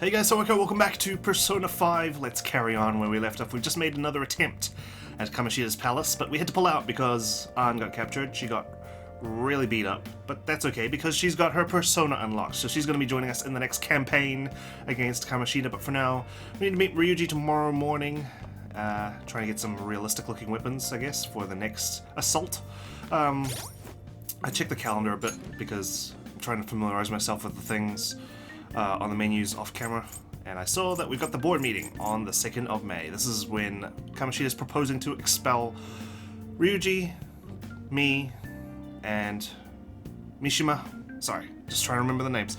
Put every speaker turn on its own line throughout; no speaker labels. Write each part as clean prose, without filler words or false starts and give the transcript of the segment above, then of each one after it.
Hey guys, so welcome back to Persona 5. Let's carry on where we left off. We've just made another attempt at Kamoshida's palace, but we had to pull out because Ann got captured. She got really beat up, but that's okay because she's got her persona unlocked, so she's going to be joining us in the next campaign against Kamoshida. But for now, we need to meet Ryuji tomorrow morning, trying to get some realistic looking weapons, I guess, for the next assault. I checked the calendar a bit because I'm trying to familiarize myself with the things on the menus off camera, and I saw that we've got the board meeting on the 2nd of May. This is when Kamoshida is proposing to expel Ryuji, me, and Mishima. Sorry, just trying to remember the names.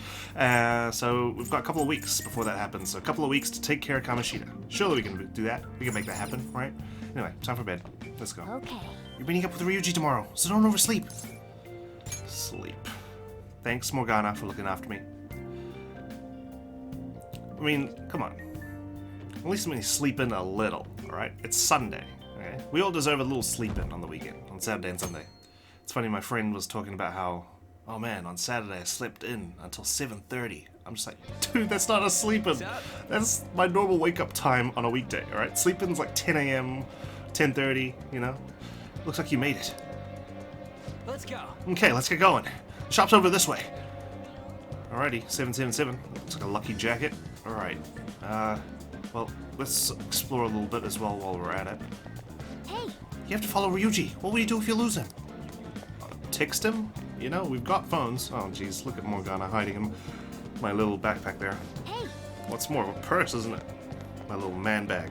So we've got a couple of weeks before that happens, so a couple of weeks to take care of Kamoshida. Surely we can do that. We can make that happen, right? Anyway, time for bed. Let's go.
Okay.
You're meeting up with Ryuji tomorrow, so don't oversleep. Sleep. Thanks, Morgana, for looking after me. I mean, come on. At least let me sleep in a little, alright? It's Sunday, okay? We all deserve a little sleep in on the weekend, on Saturday and Sunday. It's funny, my friend was talking about how, oh man, on Saturday I slept in until 7:30. I'm just like, dude, that's not a sleep-in. That's my normal wake-up time on a weekday, alright? Sleep-in's like 10 a.m., 10:30, you know? Looks like you made it.
Let's go.
Okay, let's get going. The shop's over this way. Alrighty, 777. Looks like a lucky jacket. Alright. Well, let's explore a little bit as well while we're at it.
Hey.
You have to follow Ryuji. What will you do if you lose him? Text him? You know, we've got phones. Oh, jeez, look at Morgana hiding in my little backpack there.
Hey.
What's more of a purse, isn't it? My little man bag.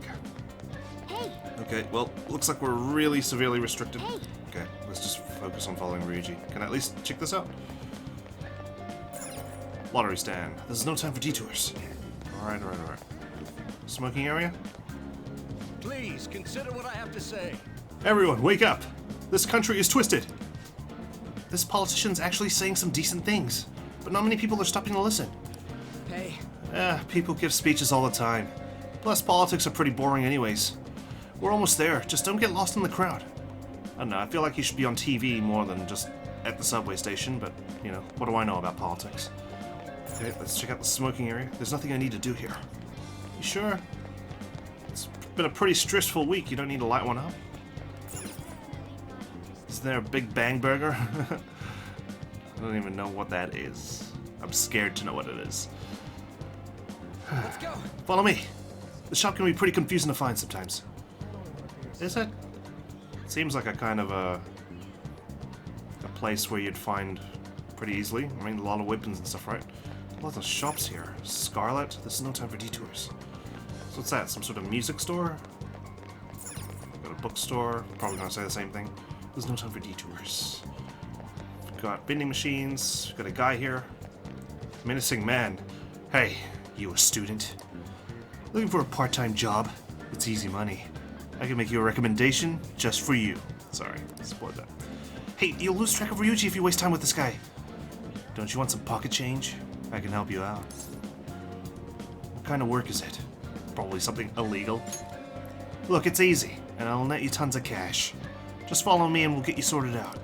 Hey.
Okay, well, looks like we're really severely restricted.
Hey.
Okay, let's just focus on following Ryuji. Can I at least check this out? Lottery stand. There's no time for detours. Alright. Smoking area?
Please, consider what I have to say.
Everyone, wake up! This country is twisted! This politician's actually saying some decent things, but not many people are stopping to listen.
Hey.
People give speeches all the time. Plus, politics are pretty boring anyways. We're almost there, just don't get lost in the crowd. I don't know, I feel like you should be on TV more than just at the subway station, but, you know, what do I know about politics? Okay, let's check out the smoking area. There's nothing I need to do here. You sure? It's been a pretty stressful week. You don't need to light one up. Is there a Big Bang Burger? I don't even know what that is. I'm scared to know what it is.
Let's go.
Follow me. The shop can be pretty confusing to find sometimes. Is it? Seems like a kind of a place where you'd find pretty easily. I mean, a lot of weapons and stuff, right? Lots of shops here. Scarlet? This is no time for detours. So what's that? Some sort of music store? Got a bookstore. Probably gonna say the same thing. There's no time for detours. Got vending machines. Got a guy here. Menacing man. Hey, you a student? Looking for a part-time job? It's easy money. I can make you a recommendation just for you. Sorry, spoiled that. Hey, you'll lose track of Ryuji if you waste time with this guy. Don't you want some pocket change? I can help you out. What kind of work is it? Probably something illegal. Look, it's easy, and I'll net you tons of cash. Just follow me and we'll get you sorted out.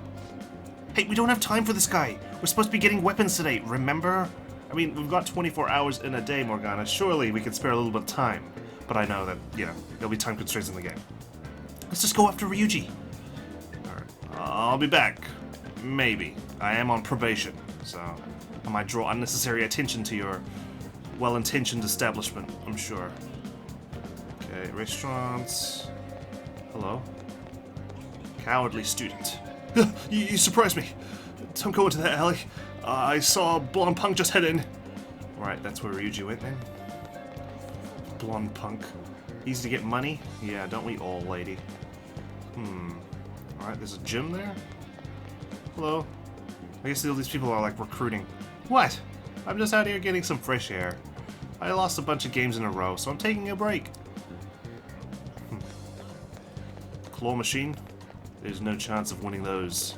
Hey, we don't have time for this guy. We're supposed to be getting weapons today, remember? I mean, we've got 24 hours in a day, Morgana. Surely we can spare a little bit of time. But I know that, you know, there'll be time constraints in the game. Let's just go after Ryuji. Alright, I'll be back. Maybe. I am on probation, so I might draw unnecessary attention to your well-intentioned establishment, I'm sure. Okay, restaurants. Hello. Cowardly student. You surprised me. Don't go into that alley. I saw a blonde punk just head in. Right, that's where Ryuji went then. Blonde punk. Easy to get money? Yeah, don't we all, lady? Alright, there's a gym there? Hello? I guess all these people are like recruiting. What? I'm just out here getting some fresh air. I lost a bunch of games in a row, so I'm taking a break. Claw machine? There's no chance of winning those.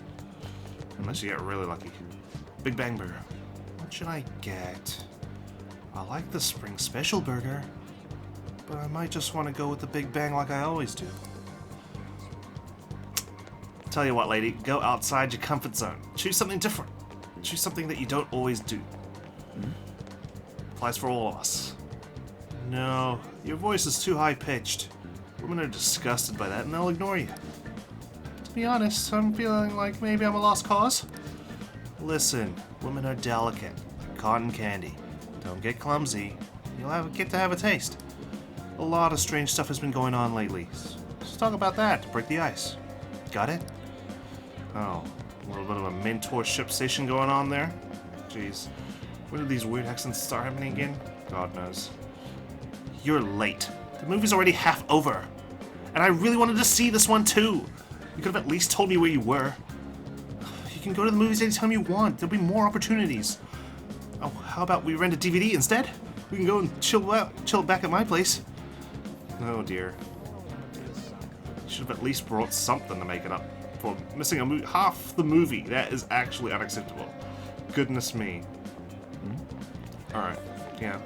Unless you get really lucky. Big Bang Burger. What should I get? I like the Spring Special Burger, but I might just want to go with the Big Bang like I always do. Tell you what, lady, go outside your comfort zone. Choose something different. Choose something that you don't always do. Applies for all of us. No, your voice is too high-pitched. Women are disgusted by that and they'll ignore you. To be honest, I'm feeling like maybe I'm a lost cause. Listen, women are delicate, like cotton candy. Don't get clumsy. Get to have a taste. A lot of strange stuff has been going on lately. Let's talk about that to break the ice. Got it? Oh, a little bit of a mentorship station going on there. Jeez. When did these weird accents start happening again? God knows. You're late. The movie's already half over. And I really wanted to see this one too. You could have at least told me where you were. You can go to the movies anytime you want. There'll be more opportunities. Oh, how about we rent a DVD instead? We can go and chill back at my place. Oh dear. You should have at least brought something to make it up for missing half the movie. That is actually unacceptable. Goodness me. Alright, yeah.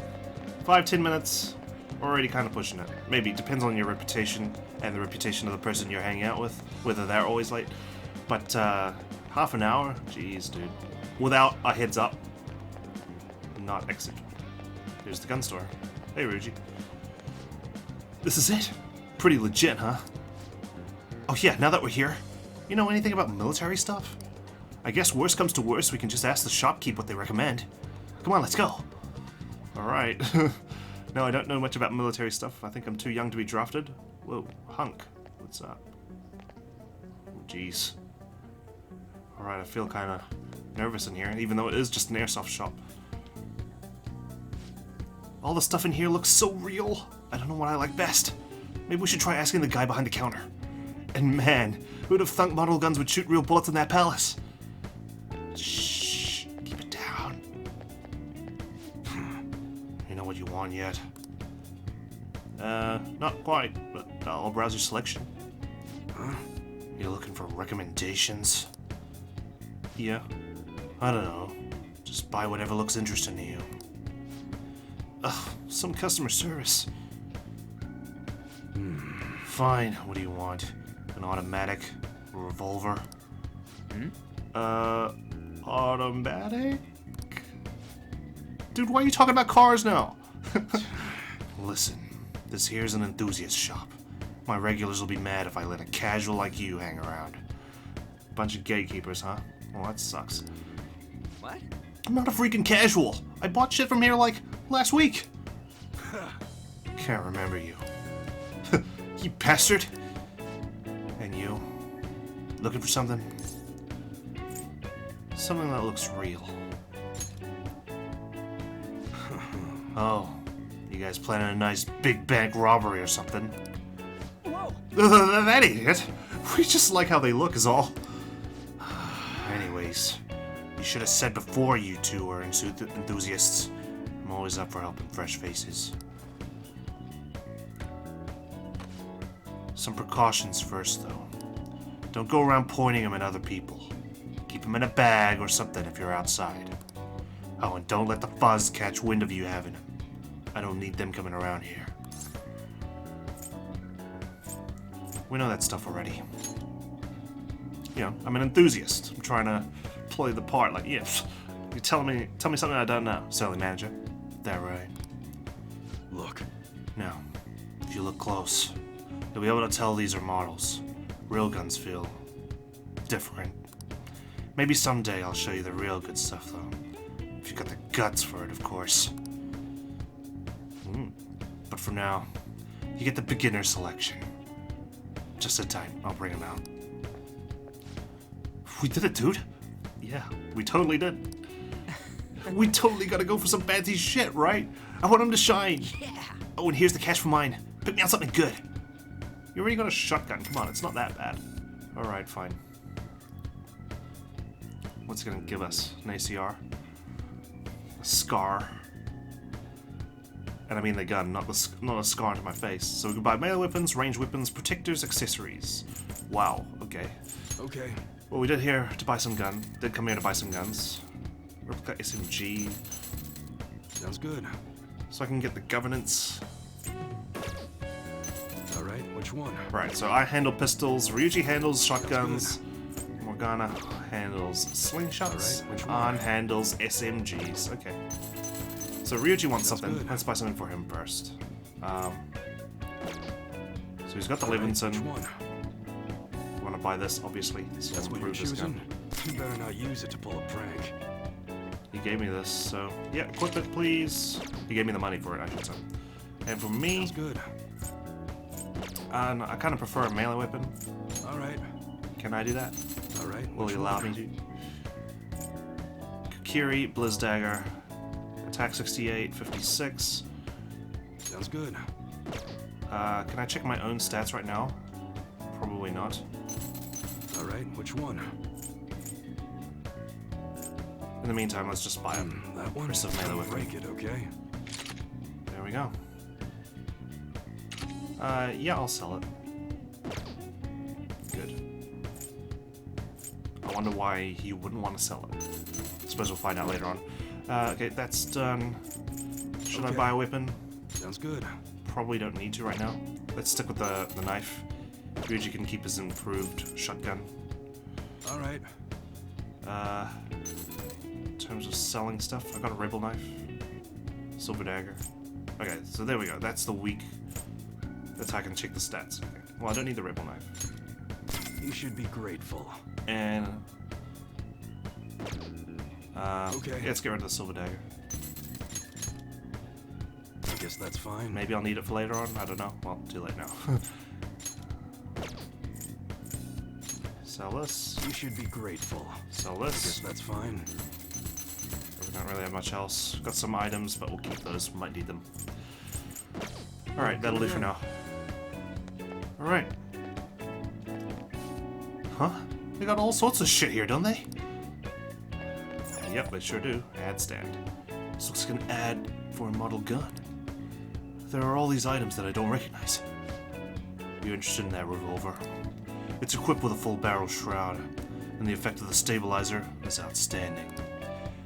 5-10 minutes. Already kind of pushing it. Maybe, depends on your reputation and the reputation of the person you're hanging out with, whether they're always late. But half an hour? Jeez, dude. Without a heads up. Not acceptable. Here's the gun store. Hey, Ryuji. This is it? Pretty legit, huh? Oh yeah, now that we're here, you know anything about military stuff? I guess worst comes to worst, we can just ask the shopkeep what they recommend. Come on, let's go. Alright. No, I don't know much about military stuff. I think I'm too young to be drafted. Whoa, hunk. What's up? Oh, jeez. Alright, I feel kind of nervous in here, even though it is just an airsoft shop. All the stuff in here looks so real. I don't know what I like best. Maybe we should try asking the guy behind the counter. And man, who'd have thunk model guns would shoot real bullets in that palace? Shh, keep it down. You know what you want yet? Not quite, but I'll browse your selection. You're looking for recommendations? Yeah, I don't know. Just buy whatever looks interesting to you. Ugh, some customer service. Fine, what do you want? An automatic? A revolver? Automatic? Dude, why are you talking about cars now? Listen, this here's an enthusiast shop. My regulars will be mad if I let a casual like you hang around. Bunch of gatekeepers, huh? Well, that sucks.
What?
I'm not a freaking casual. I bought shit from here like last week. Can't remember you. You bastard. And you? Looking for something? Something that looks real. Oh, you guys planning a nice big bank robbery or something?
Whoa!
That idiot. We just like how they look is all. Anyways, you should have said before you two are enthusiasts. I'm always up for helping fresh faces. Some precautions first, though. Don't go around pointing them at other people. Keep them in a bag or something if you're outside. Oh, and don't let the fuzz catch wind of you having them. I don't need them coming around here. We know that stuff already. You know, I'm an enthusiast. I'm trying to play the part like, yes. You tell me something I don't know, selling manager. That right?
Look.
No. If you look close, you'll be able to tell these are models. Real guns feel different. Maybe someday I'll show you the real good stuff, though. If you got the guts for it, of course. But for now, you get the beginner selection. Just sit tight, I'll bring them out. We did it, dude. Yeah, we totally did. We totally gotta go for some fancy shit, right? I want them to shine.
Yeah.
Oh, and here's the cash for mine. Pick me out something good. You already got a shotgun. Come on, it's not that bad. Alright, fine. What's it gonna give us? An ACR? A scar? And I mean the gun, not a scar onto my face. So we can buy melee weapons, ranged weapons, protectors, accessories. Wow, okay.
Okay.
Well, we did here to buy some gun. Did come here to buy some guns. Replica SMG.
Sounds good.
So I can get the governance.
Alright, which one?
Right, so I handle pistols, Ryuji handles shotguns, Morgana handles slingshots,
Alright, which one?
An handles SMGs. Okay. So Ryuji wants
Sounds
something.
good.
Let's buy something for him first. So he's got the
All right,
Levinson.
which one?
Want to buy this, obviously. So
That's what you're
improve this gun.
choosing? You better not use it to pull a prank.
He gave me this, so yeah, equip it, please. He gave me the money for it, I should say. And for me,
Sounds good.
I kind of prefer a melee weapon.
All right.
Can I do that?
All right.
Will he
which
allow
one?
me to? Kukiri, Blizz Dagger, attack 68, 56.
Sounds good.
Can I check my own stats right now? Probably not.
All right. Which one?
In the meantime, let's just buy him.
That one.
Aggressive melee weapon.
Break it, okay?
There we go. Yeah, I'll sell it. Good. I wonder why he wouldn't want to sell it. I suppose we'll find out later on. Okay, that's done. Should I
Okay.
buy a weapon?
Sounds good.
Probably don't need to right now. Let's stick with the knife. Ryuji can keep his improved shotgun.
All right.
In terms of selling stuff, I got a rebel knife. Silver dagger. Okay, so there we go. That's the weak. That's how I can check the stats. Okay. Well, I don't need the rebel knife.
You should be grateful.
And
Okay.
yeah, let's get rid of the silver dagger.
I guess that's fine.
Maybe I'll need it for later on. I don't know. Well, too late now. Sell this.
You should be grateful.
Sell
I guess
this.
that's fine.
We don't really have much else. Got some items, but we'll keep those. Might need them. Alright, that'll do for now. Alright. Huh? They got all sorts of shit here, don't they? Yep, they sure do. Ad stand. This looks like an ad for a model gun. There are all these items that I don't recognize. You interested in that revolver? It's equipped with a full barrel shroud, and the effect of the stabilizer is outstanding.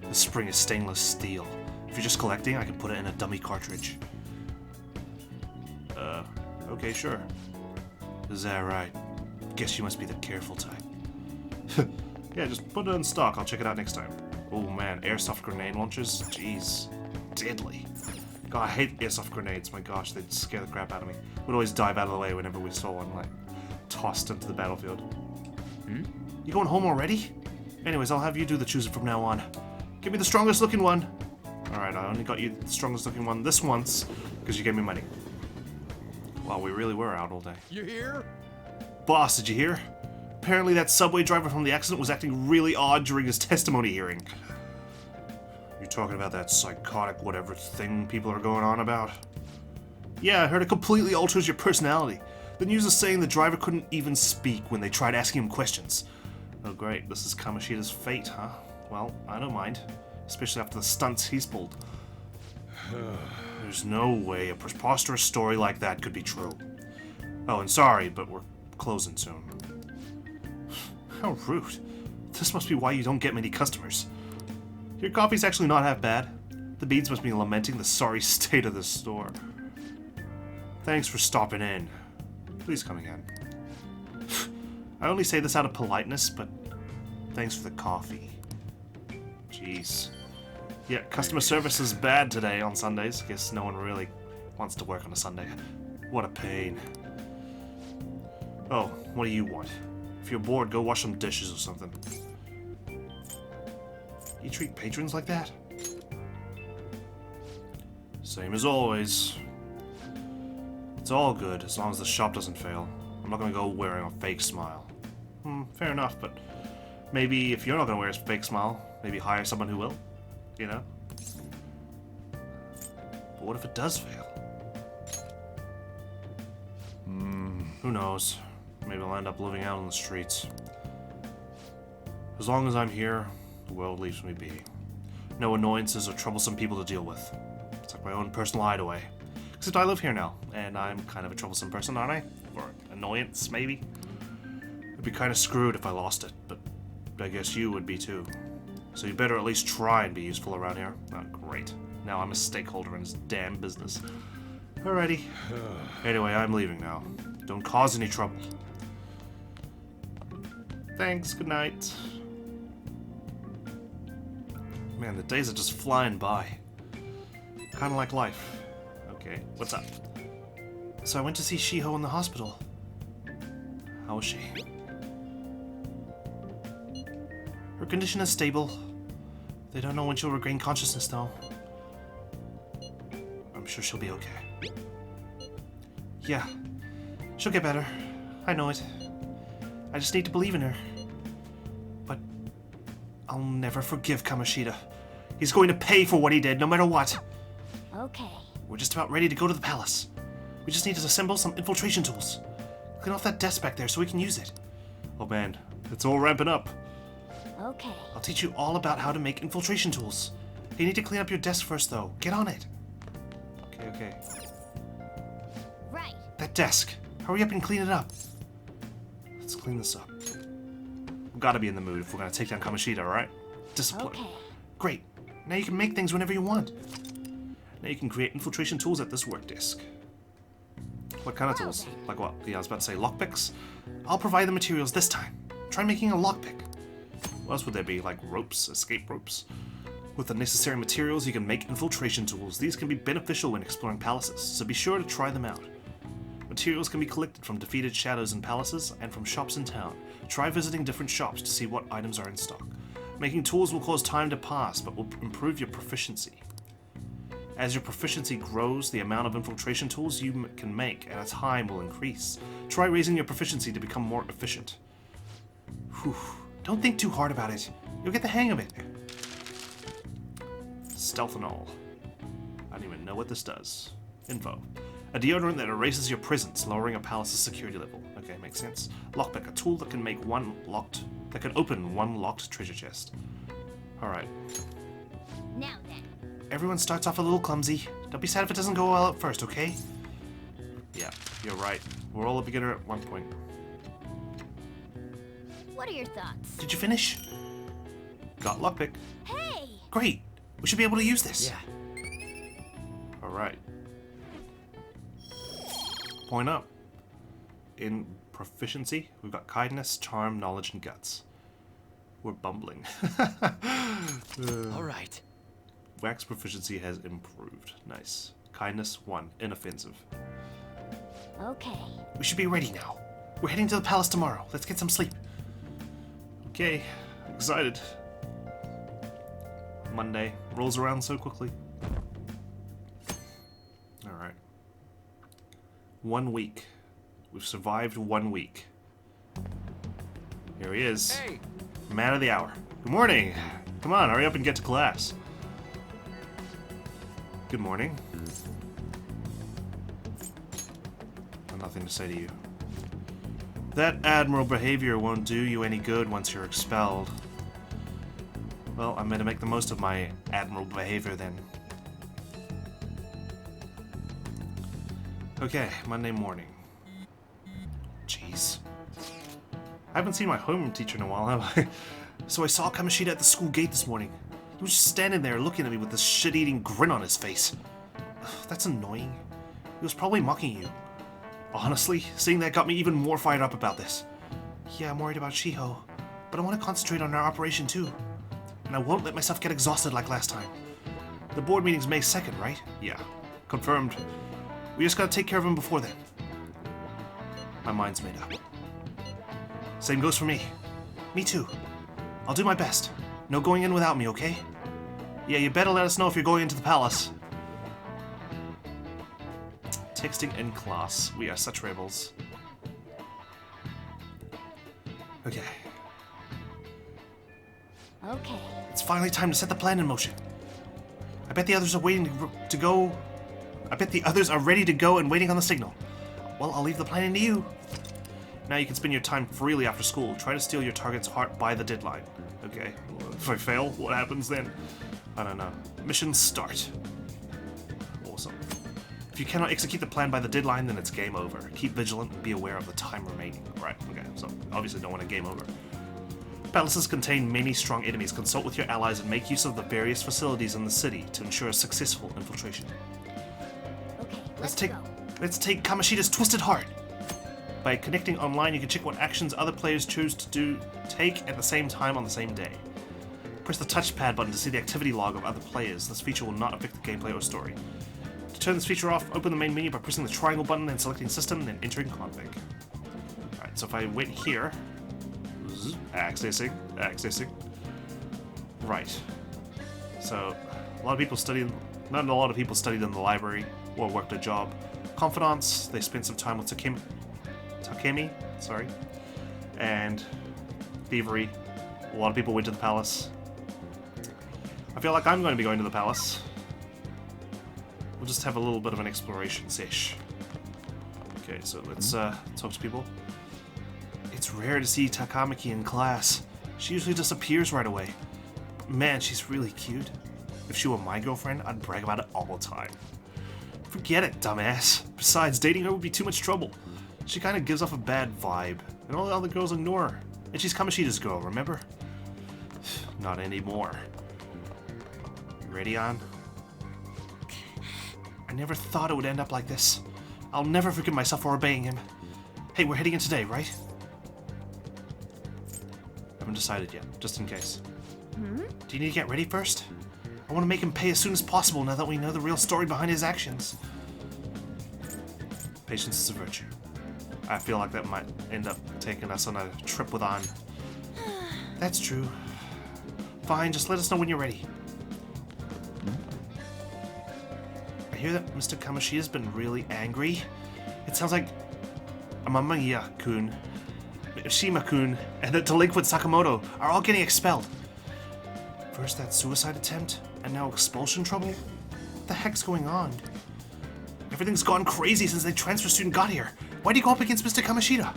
The spring is stainless steel. If you're just collecting, I can put it in a dummy cartridge. Okay, sure. Is that right? Guess you must be the careful type. Yeah, just put it in stock. I'll check it out next time. Oh man, airsoft grenade launchers? Jeez. Deadly. God, I hate airsoft grenades. My gosh, they'd scare the crap out of me. We'd always dive out of the way whenever we saw one, like, tossed into the battlefield. You going home already? Anyways, I'll have you do the choosing from now on. Give me the strongest looking one. Alright, I only got you the strongest looking one this once, because you gave me money. Wow, we really were out all day.
You here?
Boss, did you hear? Apparently that subway driver from the accident was acting really odd during his testimony hearing. You talking about that psychotic whatever thing people are going on about? Yeah, I heard it completely alters your personality. The news is saying the driver couldn't even speak when they tried asking him questions. Oh great, this is Kamoshida's fate, huh? Well, I don't mind. Especially after the stunts he's pulled. There's no way a preposterous story like that could be true. Oh, and sorry, but we're closing soon. How rude. This must be why you don't get many customers. Your coffee's actually not half bad. The beads must be lamenting the sorry state of the store. Thanks for stopping in. Please come again. I only say this out of politeness, but thanks for the coffee. Jeez. Yeah, customer service is bad today on Sundays. Guess no one really wants to work on a Sunday. What a pain. Oh, what do you want? If you're bored, go wash some dishes or something. You treat patrons like that? Same as always. It's all good, as long as the shop doesn't fail. I'm not gonna go wearing a fake smile. Fair enough, but maybe if you're not gonna wear a fake smile, maybe hire someone who will. You know? But what if it does fail? Who knows? Maybe I'll end up living out on the streets. As long as I'm here, the world leaves me be. No annoyances or troublesome people to deal with. It's like my own personal hideaway. Except I live here now, and I'm kind of a troublesome person, aren't I? Or annoyance, maybe? I'd be kind of screwed if I lost it, but I guess you would be too. So you better at least try and be useful around here. Oh, great. Now I'm a stakeholder in this damn business. Alrighty. Anyway, I'm leaving now. Don't cause any trouble. Thanks, good night. Man, the days are just flying by. Kinda like life. Okay, what's up? So I went to see Shiho in the hospital. How was she? Her condition is stable. They don't know when she'll regain consciousness, though. I'm sure she'll be okay. Yeah, she'll get better. I know it. I just need to believe in her. But I'll never forgive Kamoshida. He's going to pay for what he did, no matter what.
Okay.
We're just about ready to go to the palace. We just need to assemble some infiltration tools. Clean off that desk back there so we can use it. Oh man, it's all ramping up.
Okay.
I'll teach you all about how to make infiltration tools. You need to clean up your desk first, though. Get on it. Okay.
Right.
That desk. Hurry up and clean it up. Let's clean this up. We've got to be in the mood if we're going to take down Kamoshida, alright? Discipline.
Okay.
Great. Now you can make things whenever you want. Now you can create infiltration tools at this work disk. What kind of tools? Like what? Yeah, I was about to say lockpicks. I'll provide the materials this time. Try making a lockpick. What else would there be? Like ropes, escape ropes? With the necessary materials, you can make infiltration tools. These can be beneficial when exploring palaces, so be sure to try them out. Materials can be collected from defeated shadows in palaces and from shops in town. Try visiting different shops to see what items are in stock. Making tools will cause time to pass, but will improve your proficiency. As your proficiency grows, the amount of infiltration tools you can make at a time will increase. Try raising your proficiency to become more efficient. Whew. Don't think too hard about it. You'll get the hang of it. Stealthanol. I don't even know what this does. Info. A deodorant that erases your presence, lowering a palace's security level. Okay, makes sense. Lockpick, a tool that can open one locked treasure chest. Alright.
Now then.
Everyone starts off a little clumsy. Don't be sad if it doesn't go well at first, okay? Yeah, you're right. We're all a beginner at one point.
What are your thoughts?
Did you finish? Got lockpick.
Hey!
Great. We should be able to use this.
Yeah.
Alright. Point up. In proficiency, we've got kindness, charm, knowledge, and guts. We're bumbling.
All right.
Wax proficiency has improved. Nice. Kindness 1. Inoffensive.
Okay.
We should be ready now. We're heading to the palace tomorrow. Let's get some sleep. Okay. Excited. Monday rolls around so quickly. Alright. 1 week. We've survived 1 week. Here he is.
Hey.
Man of the hour. Good morning. Come on, hurry up and get to class. Good morning. I've nothing to say to you. That admiral behavior won't do you any good once you're expelled. Well, I'm going to make the most of my admiral behavior then. Okay, Monday morning. Jeez. I haven't seen my homeroom teacher in a while, have I? So I saw Kamoshida at the school gate this morning. He was just standing there looking at me with this shit-eating grin on his face. Ugh, that's annoying. He was probably mocking you. Honestly, seeing that got me even more fired up about this. Yeah, I'm worried about Shiho, but I want to concentrate on our operation too. And I won't let myself get exhausted like last time. The board meeting's May 2nd, right? Yeah. Confirmed. We just gotta take care of him before then. My mind's made up. Same goes for me. Me too. I'll do my best. No going in without me, okay? Yeah, you better let us know if you're going into the palace. Texting in class. We are such rebels. Okay.
Okay.
It's finally time to set the plan in motion. I bet the others are waiting to go. I bet the others are ready to go and waiting on the signal. Well, I'll leave the planning to you. Now you can spend your time freely after school. Try to steal your target's heart by the deadline. Okay. If I fail, what happens then? I don't know. Mission start. Awesome. If you cannot execute the plan by the deadline, then it's game over. Keep vigilant and be aware of the time remaining. Right, okay. So, obviously don't want a game over. Palaces contain many strong enemies. Consult with your allies and make use of the various facilities in the city to ensure a successful infiltration.
Okay,
Let's
let's
take Kamoshida's twisted heart. By connecting online, you can check what actions other players choose to take at the same time on the same day. Press the touchpad button to see the activity log of other players. This feature will not affect the gameplay or story. turn this feature off, open the main menu by pressing the triangle button and selecting system, then entering config. Alright, so if I went here, accessing. Right. So, not a lot of people studied in the library or worked a job. Confidants, they spent some time with Takemi, and thievery. A lot of people went to the palace. I feel like I'm going to be going to the palace. We'll just have a little bit of an exploration sesh. Okay, so let's talk to people. It's rare to see Takamaki in class. She usually disappears right away. But man, she's really cute. If she were my girlfriend, I'd brag about it all the time. Forget it, dumbass. Besides, dating her would be too much trouble. She kind of gives off a bad vibe, and all the other girls ignore her. And she's Kamoshida's girl, remember? Not anymore. You ready, An? I never thought it would end up like this. I'll never forgive myself for obeying him. Hey, we're heading in today, right? Haven't decided yet, just in case. Do you need to get ready first? I want to make him pay as soon as possible now that we know the real story behind his actions. Patience is a virtue. I feel like that might end up taking us on a trip with An. That's true. Fine, just let us know when you're ready. I hear that Mr. Kamoshida's been really angry. It sounds like Amamiya-kun, Shima-kun, and the delinquent Sakamoto are all getting expelled. First that suicide attempt, and now expulsion trouble? What the heck's going on? Everything's gone crazy since the transfer student got here. Why'd you go up against Mr. Kamoshida?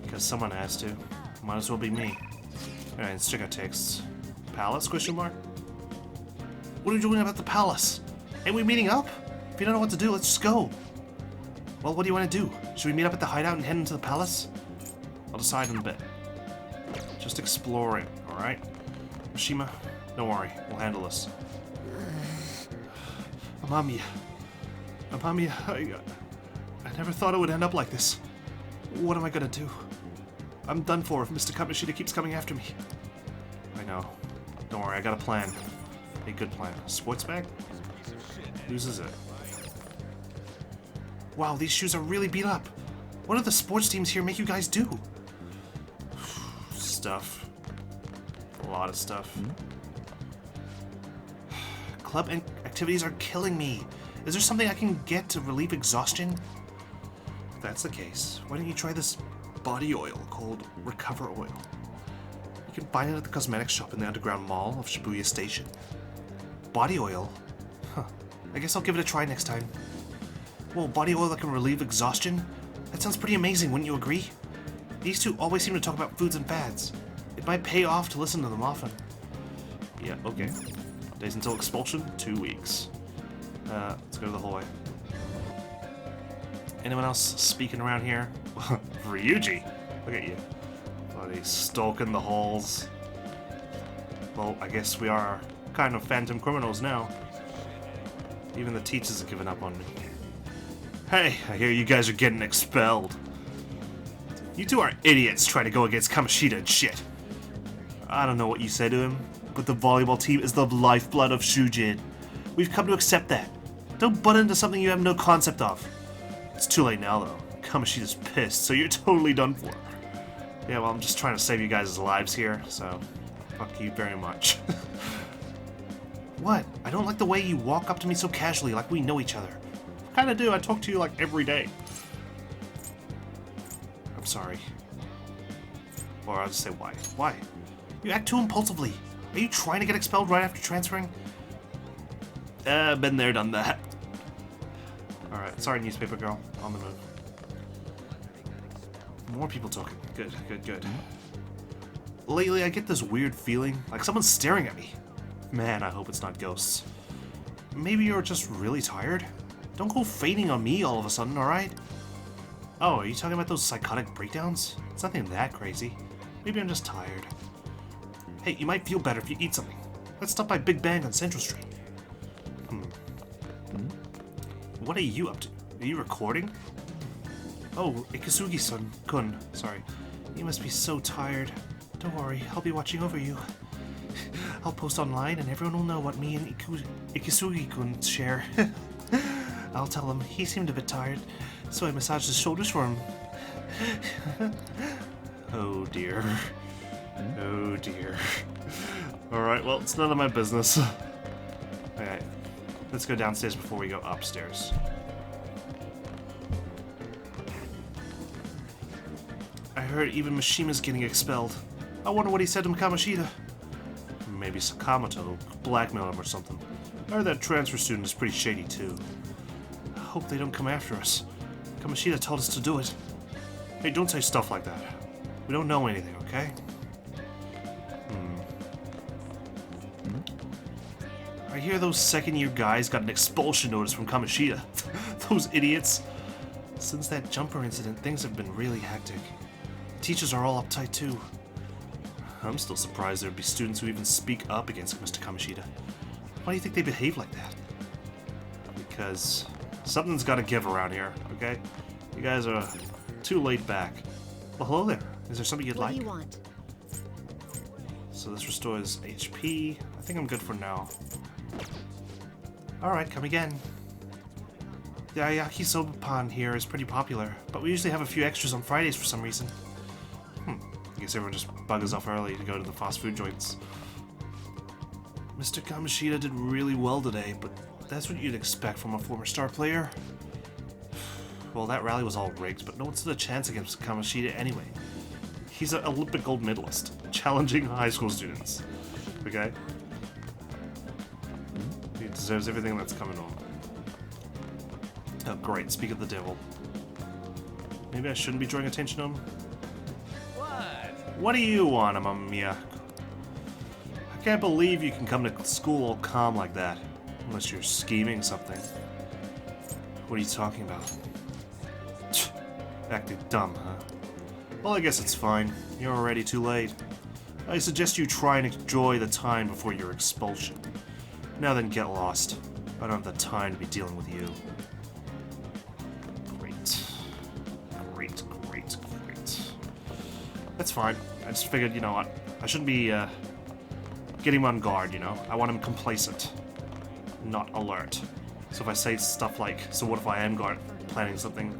Because someone has to. Might as well be me. Alright, let's check out texts. Palace, question mark? What are you doing about the palace? Ain't we meeting up? If you don't know what to do, let's just go. Well, what do you want to do? Should we meet up at the hideout and head into the palace? I'll decide in a bit. Just exploring, alright? Shima, don't worry, we'll handle this. Amamiya, I never thought it would end up like this. What am I gonna do? I'm done for if Mr. Kamoshida keeps coming after me. I know. Don't worry, I got a plan. A good plan. Sports bag? Uses it. Wow, these shoes are really beat up. What do the sports teams here make you guys do? Stuff. A lot of stuff. Club activities are killing me. Is there something I can get to relieve exhaustion? If that's the case, why don't you try this body oil called Recover Oil? You can find it at the cosmetics shop in the underground mall of Shibuya Station. Body oil? Huh. I guess I'll give it a try next time. Whoa, body oil that can relieve exhaustion? That sounds pretty amazing, wouldn't you agree? These two always seem to talk about foods and fads. It might pay off to listen to them often. Yeah, okay. Days until expulsion, 2 weeks. Let's go to the hallway. Anyone else speaking around here? Ryuji! Look at you. Bloody stalking the halls. Well, I guess we are kind of phantom criminals now. Even the teachers have given up on me. Hey, I hear you guys are getting expelled. You two are idiots trying to go against Kamoshida and shit. I don't know what you said to him, but the volleyball team is the lifeblood of Shujin. We've come to accept that. Don't butt into something you have no concept of. It's too late now, though. Kamoshida's pissed, so you're totally done for. Yeah, well, I'm just trying to save you guys' lives here, so fuck you very much. What? I don't like the way you walk up to me so casually, like we know each other. I kinda do. I talk to you like every day. I'm sorry. Or I'll just say why. Why? You act too impulsively. Are you trying to get expelled right after transferring? Been there, done that. Alright, sorry, newspaper girl. On the move. More people talking. Good, good, good. Lately, I get this weird feeling, like someone's staring at me. Man, I hope it's not ghosts. Maybe you're just really tired? Don't go fainting on me all of a sudden, alright? Oh, are you talking about those psychotic breakdowns? It's nothing that crazy. Maybe I'm just tired. Hey, you might feel better if you eat something. Let's stop by Big Bang on Central Street. What are you up to? Are you recording? Oh, Ikisugi-kun. Sorry. You must be so tired. Don't worry, I'll be watching over you. I'll post online and everyone will know what me and Ikisugi-kun share. I'll tell him. He seemed a bit tired, so I massaged his shoulders for him. Oh dear. Oh dear. Alright, well, it's none of my business. Alright, let's go downstairs before we go upstairs. I heard even Mishima's getting expelled. I wonder what he said to Kamishita. Maybe Sakamoto blackmailed him or something. I heard that transfer student is pretty shady too. I hope they don't come after us. Kamishita told us to do it. Hey, don't say stuff like that. We don't know anything, okay? I hear those second-year guys got an expulsion notice from Kamishita. Those idiots. Since that jumper incident, things have been really hectic. Teachers are all uptight too. I'm still surprised there'd be students who even speak up against Mr. Kamishita. Why do you think they behave like that? Because something's got to give around here, okay? You guys are too laid back. Well, hello there. Is there something you'd like?
What do you want?
So this restores HP. I think I'm good for now. Alright, come again. The Yakisoba pan here is pretty popular, but we usually have a few extras on Fridays for some reason. I guess everyone just buggers off early to go to the fast food joints. Mr. Kamishita did really well today, but that's what you'd expect from a former star player. Well, that rally was all rigged, but no one stood a chance against Kamishita anyway. He's an Olympic gold medalist, challenging high school students. Okay? He deserves everything that's coming on. Oh, great. Speak of the devil. Maybe I shouldn't be drawing attention to him. What do you want, Amamiya? I can't believe you can come to school all calm like that. Unless you're scheming something. What are you talking about? Acting dumb, huh? Well, I guess it's fine. You're already too late. I suggest you try and enjoy the time before your expulsion. Now then, get lost. I don't have the time to be dealing with you. Great. That's fine. I just figured, you know what, I shouldn't be getting him on guard, you know? I want him complacent, not alert. So if I say stuff like, so what if I am planning something?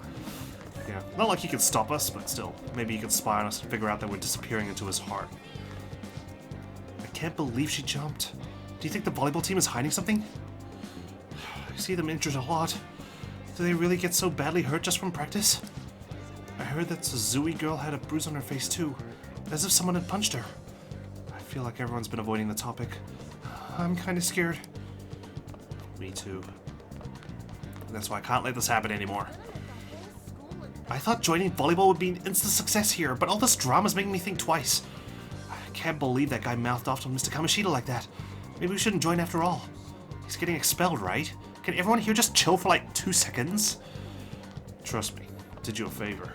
Yeah, not like he could stop us, but still, maybe he could spy on us and figure out that we're disappearing into his heart. I can't believe she jumped. Do you think the volleyball team is hiding something? I see them injured a lot. Do they really get so badly hurt just from practice? I heard that Suzui girl had a bruise on her face too, as if someone had punched her. I feel like everyone's been avoiding the topic. I'm kind of scared. Me too. That's why I can't let this happen anymore. I thought joining volleyball would be an instant success here, but all this drama's making me think twice. I can't believe that guy mouthed off to Mr. Kamishita like that. Maybe we shouldn't join after all. He's getting expelled, right? Can everyone here just chill for like 2 seconds? Trust me, I did you a favor.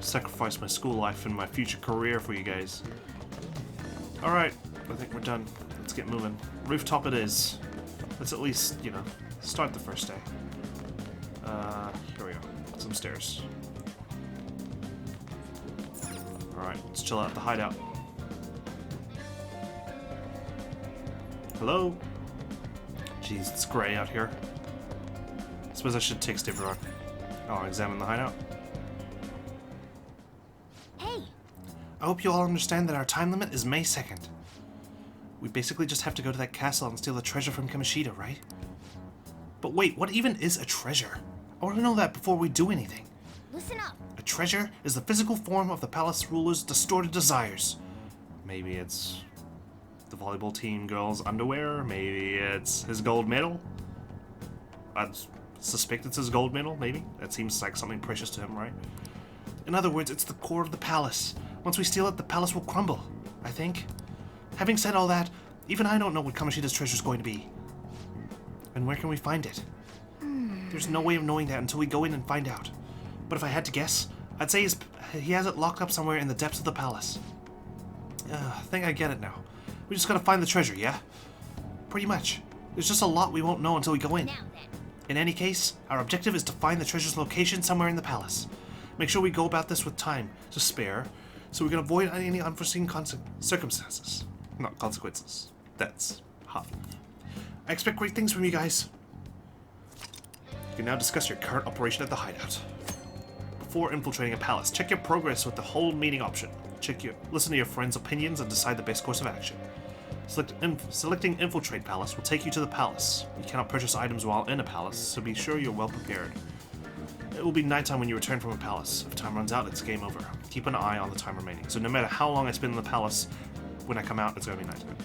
Sacrificed my school life and my future career for you guys. Alright, I think we're done. Let's get moving. Rooftop it is. Let's at least, you know, start the first day. Here we go. Some stairs. Alright, let's chill out at the hideout. Hello? Jeez, it's gray out here. I suppose I should take Steve Rock. Oh, examine the hideout.
Hey!
I hope you all understand that our time limit is May 2nd. We basically just have to go to that castle and steal the treasure from Kamishita, right? But wait, what even is a treasure? I want to know that before we do anything.
Listen up!
A treasure is the physical form of the palace ruler's distorted desires. Maybe it's the volleyball team girl's underwear. Maybe it's his gold medal. I'd suspect it's his gold medal, maybe. That seems like something precious to him, right? In other words, it's the core of the palace. Once we steal it, the palace will crumble, I think. Having said all that, even I don't know what Kamishita's treasure is going to be. And where can we find it? There's no way of knowing that until we go in and find out. But if I had to guess, I'd say he has it locked up somewhere in the depths of the palace. I think I get it now. We just gotta find the treasure, yeah? Pretty much. There's just a lot we won't know until we go in.
Now then.
In any case, our objective is to find the treasure's location somewhere in the palace. Make sure we go about this with time to spare, so we can avoid any unforeseen circumstances. Not consequences. That's half. I expect great things from you guys. You can now discuss your current operation at the hideout. Before infiltrating a palace, check your progress with the hold meeting option. Listen to your friends' opinions and decide the best course of action. Selecting Infiltrate Palace will take you to the palace. You cannot purchase items while in a palace, so be sure you're well prepared. It will be nighttime when you return from a palace. If time runs out, it's game over. Keep an eye on the time remaining. So no matter how long I spend in the palace, when I come out, it's going to be nighttime.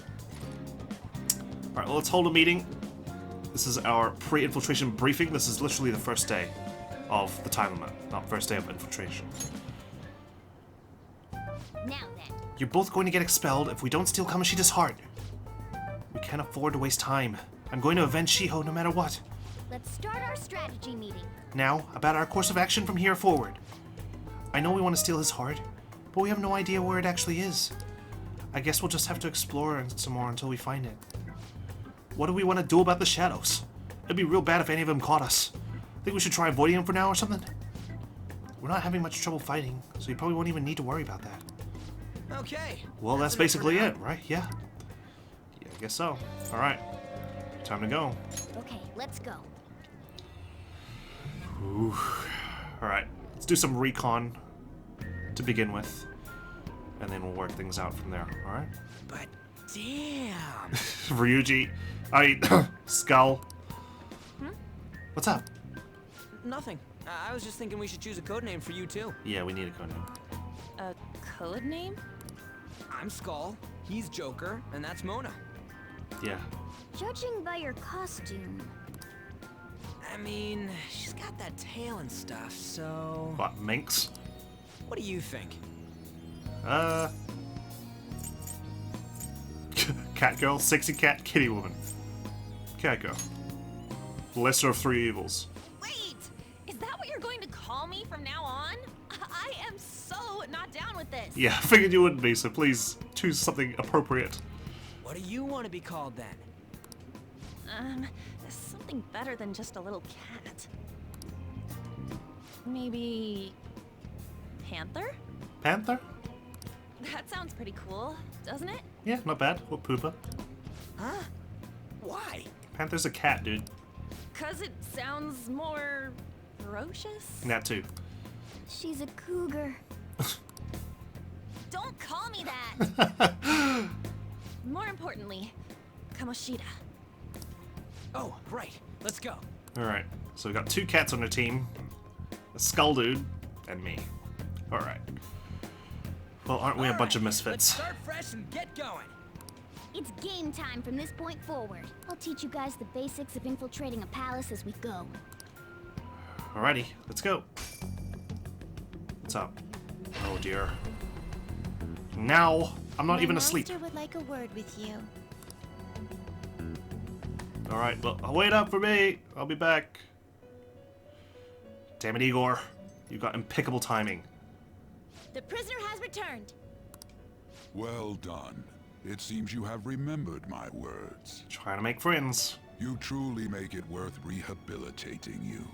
Alright, well, let's hold a meeting. This is our pre-infiltration briefing. This is literally the first day of the time limit, not first day of infiltration.
Now then.
You're both going to get expelled if we don't steal Kamoshida's heart. We can't afford to waste time. I'm going to avenge Shiho no matter what.
Let's start our strategy meeting.
Now, about our course of action from here forward. I know we want to steal his heart, but we have no idea where it actually is. I guess we'll just have to explore some more until we find it. What do we want to do about the shadows? It'd be real bad if any of them caught us. Think we should try avoiding them for now or something? We're not having much trouble fighting, so you probably won't even need to worry about that.
Okay.
Well, that's basically it, right? Yeah. Yeah, I guess so. Alright. Time to go.
Okay, let's go.
Ooh. Alright. Let's do some recon to begin with. And then we'll work things out from there. Alright?
But damn.
Ryuji. Skull. What's up?
Nothing. I was just thinking we should choose a code name for you too.
Yeah, we need a code name.
A code name?
I'm Skull, he's Joker, and that's Mona.
Yeah.
Judging by your costume,
I mean, she's got that tail and stuff, so...
What, Minx?
What do you think?
Cat girl, sexy cat, kitty woman. Cat girl. Lesser of three evils.
Wait! Is that what you're going to call me from now on? I am so not down with this.
Yeah, I figured you wouldn't be, so please choose something appropriate.
What do you want to be called then?
Something better than just a little cat. Maybe... Panther?
Panther?
That sounds pretty cool, doesn't it?
Yeah, not bad. Or Poopa.
Huh? Why?
Panther's a cat, dude.
'Cause it sounds more... ferocious?
That too.
she's a cougar.
Don't call me that! More importantly, Kamoshida.
Oh, right. Let's go.
Alright, so we got two cats on our team. A skull dude, and me. Alright. Well, aren't we a bunch of
Let's
misfits?
start fresh and get going.
It's game time from this point forward. I'll teach you guys the basics of infiltrating a palace as we go.
Alrighty, let's go. What's up? Oh dear. Now, I'm not even asleep.
My master would like a word with you.
Alright, well, wait up for me. I'll be back. Damn it, Igor. You got impeccable timing.
The prisoner has returned.
Well done. It seems you have remembered my words.
Trying to make friends.
You truly make it worth rehabilitating you.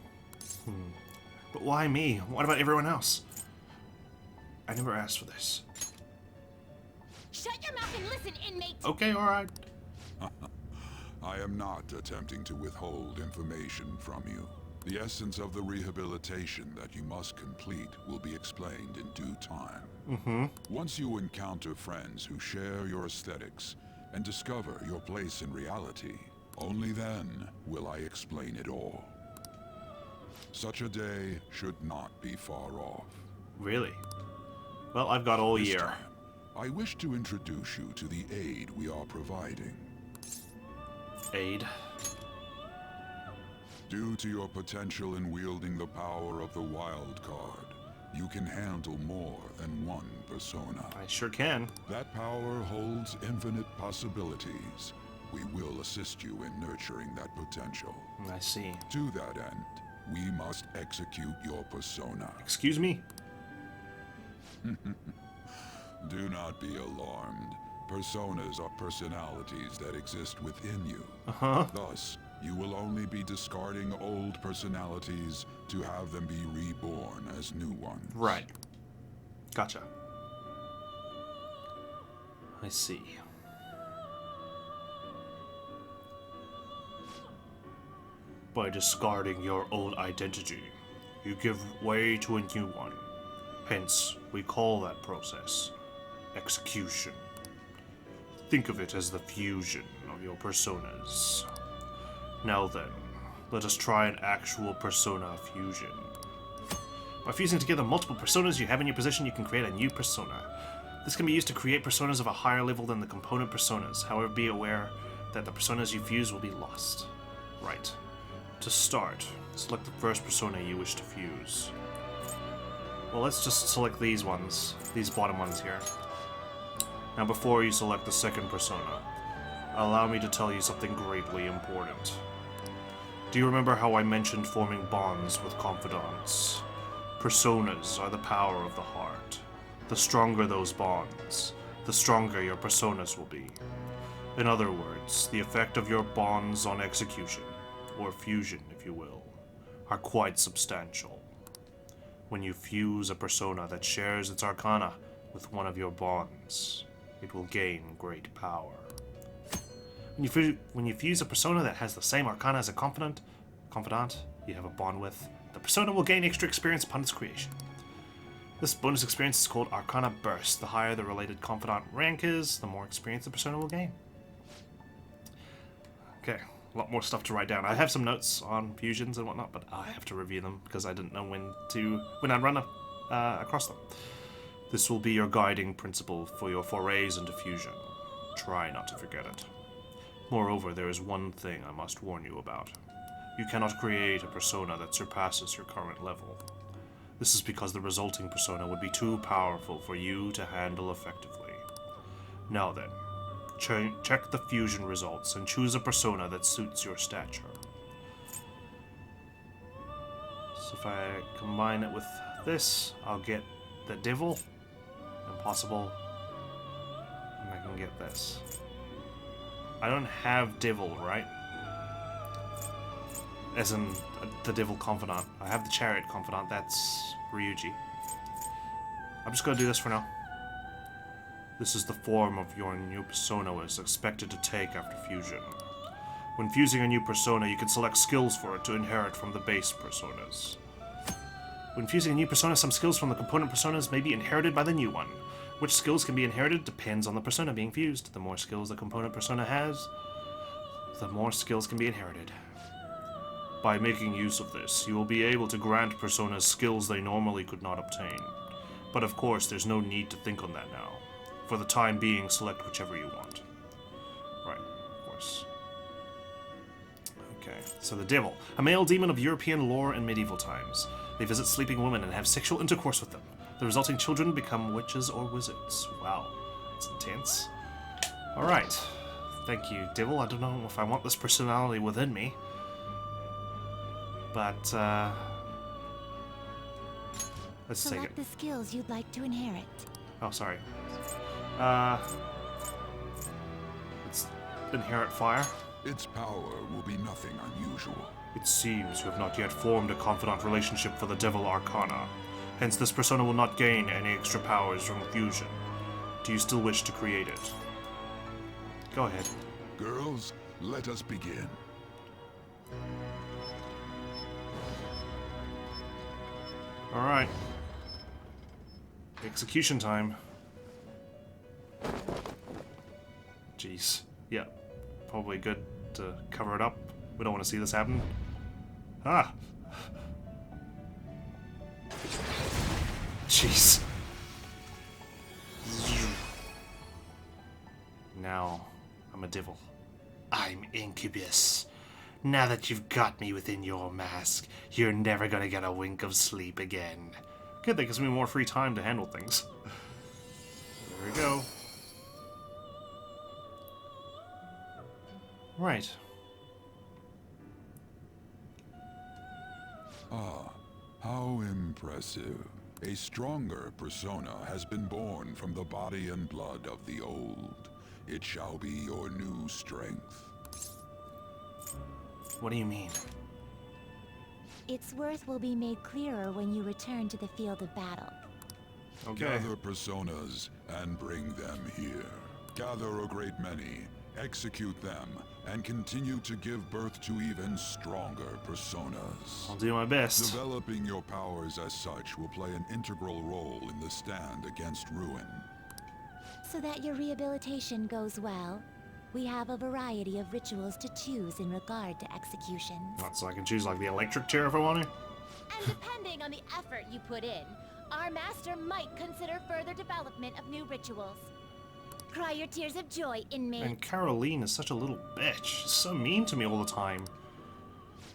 But why me? What about everyone else? I never asked for this.
Shut your mouth and listen, inmate.
Okay, alright.
I am not attempting to withhold information from you. The essence of the rehabilitation that you must complete will be explained in due time. Once you encounter friends who share your aesthetics and discover your place in reality, only then will I explain it all. Such a day should not be far off.
Really? Well, I've got all
This
year.
time, I wish to introduce you to the aid we are providing.
Aid.
Due to your potential in wielding the power of the wild card, you can handle more than one persona.
I sure can.
That power holds infinite possibilities. We will assist you in nurturing that potential.
I see.
To that end, we must execute your persona.
Excuse me?
Do not be alarmed. Personas are personalities that exist within you.
Uh-huh.
Thus, you will only be discarding old personalities to have them be reborn as new ones.
Right. Gotcha. I see. By discarding your old identity, you give way to a new one. Hence, we call that process execution. Think of it as the fusion of your personas. Now then, let us try an actual persona fusion. By fusing together multiple personas you have in your possession, you can create a new persona. This can be used to create personas of a higher level than the component personas. However, be aware that the personas you fuse will be lost. Right. To start, select the first persona you wish to fuse. Well, let's just select these ones, these bottom ones here. Now before you select the second persona, allow me to tell you something greatly important. Do you remember how I mentioned forming bonds with confidants? Personas are the power of the heart. The stronger those bonds, the stronger your personas will be. In other words, the effect of your bonds on execution, or fusion if you will, are quite substantial. When you fuse a persona that shares its arcana with one of your bonds, it will gain great power. When you fuse a persona that has the same arcana as a confidant you have a bond with, the persona will gain extra experience upon its creation. This bonus experience is called Arcana Burst. The higher the related confidant rank is, the more experience the persona will gain. Okay, a lot more stuff to write down. I have some notes on fusions and whatnot, but I have to review them because I didn't know when I'd run across them. This will be your guiding principle for your forays into fusion. Try not to forget it. Moreover, there is one thing I must warn you about. You cannot create a persona that surpasses your current level. This is because the resulting persona would be too powerful for you to handle effectively. Now then, check the fusion results and choose a persona that suits your stature. So if I combine it with this, I'll get the devil, impossible, and I can get this. I don't have devil, right? As in the devil confidant. I have the chariot confidant, that's Ryuji. I'm just gonna do this for now. This is the form of your new persona is expected to take after fusion. When fusing a new persona, you can select skills for it to inherit from the base personas. When fusing a new persona, some skills from the component personas may be inherited by the new one. Which skills can be inherited depends on the persona being fused. The more skills the component persona has, the more skills can be inherited. By making use of this, you will be able to grant personas skills they normally could not obtain. But of course, there's no need to think on that now. For the time being, select whichever you want. Right, of course. Okay, so the devil. A male demon of European lore and medieval times. They visit sleeping women and have sexual intercourse with them. The resulting children become witches or wizards. Wow, that's intense. Alright, thank you, devil. I don't know if I want this personality within me. But, let's take it.
Select the skills you'd like to inherit.
Oh, sorry. Let's inherit fire.
Its power will be nothing unusual.
It seems you have not yet formed a confidant relationship for the Devil Arcana. Hence, this persona will not gain any extra powers from fusion. Do you still wish to create it? Go ahead.
Girls, let us begin.
Alright. Execution time. Jeez. Yeah. Probably good to cover it up. We don't want to see this happen. Ah! Jeez. Now, I'm a devil. I'm Incubus. Now that you've got me within your mask, you're never gonna get a wink of sleep again. Good, that gives me more free time to handle things. There we go. Right.
Ah, how impressive. A stronger persona has been born from the body and blood of the old. It shall be your new strength.
What do you mean?
Its worth will be made clearer when you return to the field of battle.
Okay.
Gather personas and bring them here. Gather a great many, Execute them, and continue to give birth to even stronger personas.
I'll do my best.
Developing your powers as such will play an integral role in the stand against ruin.
So that your rehabilitation goes well, we have a variety of rituals to choose in regard to executions.
What, so I can choose like the electric chair if I want to?
And depending on the effort you put in, our master might consider further development of new rituals. Cry your tears of joy, inmate.
And Caroline is such a little bitch. She's so mean to me all the time.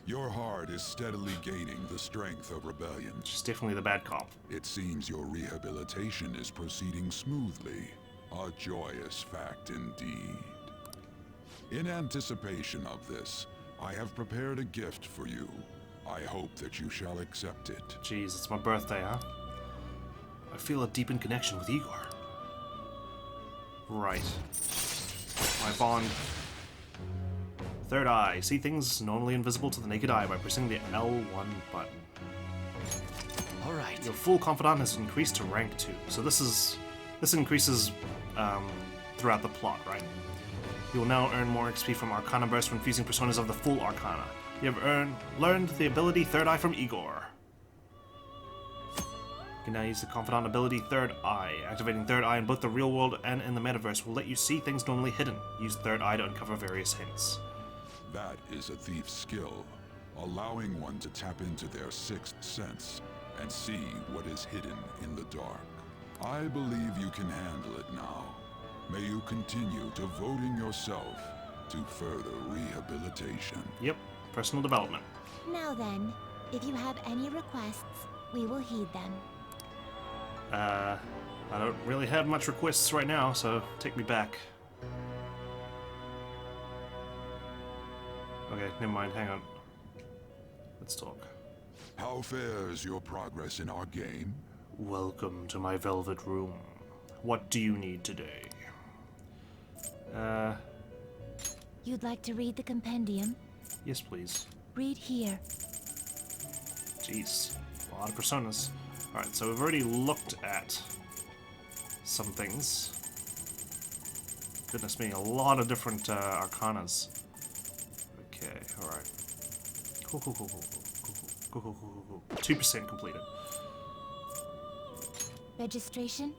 Your heart is steadily gaining the strength of rebellion.
She's definitely the bad cop.
It seems your rehabilitation is proceeding smoothly. A joyous fact indeed. In anticipation of this, I have prepared a gift for you. I hope that you shall accept it.
Jeez, it's my birthday, huh? I feel a deepened connection with Igor. Right. My bond. Third eye. See things normally invisible to the naked eye by pressing the L1 button.
Alright.
Your full confidant has increased to rank 2. So this increases throughout the plot, right? You will now earn more XP from Arcana Burst when fusing personas of the full Arcana. You have learned the ability Third Eye from Igor. You can now use the Confidant ability Third Eye. Activating Third Eye in both the real world and in the Metaverse will let you see things normally hidden. Use Third Eye to uncover various hints.
That is a thief's skill, allowing one to tap into their sixth sense and see what is hidden in the dark. I believe you can handle it now. May you continue devoting yourself to further rehabilitation.
Yep, personal development.
Now then, if you have any requests, we will heed them.
I don't really have much requests right now, so take me back. Okay, never mind, hang on. Let's talk.
How fares your progress in our game?
Welcome to my velvet room. What do you need today?
You'd like to read the compendium?
Yes, please.
Read here.
Jeez, a lot of personas. Alright, so we've already looked at some things. Goodness me, a lot of different arcanas. Okay, alright. Cool. 2% completed.
Registration?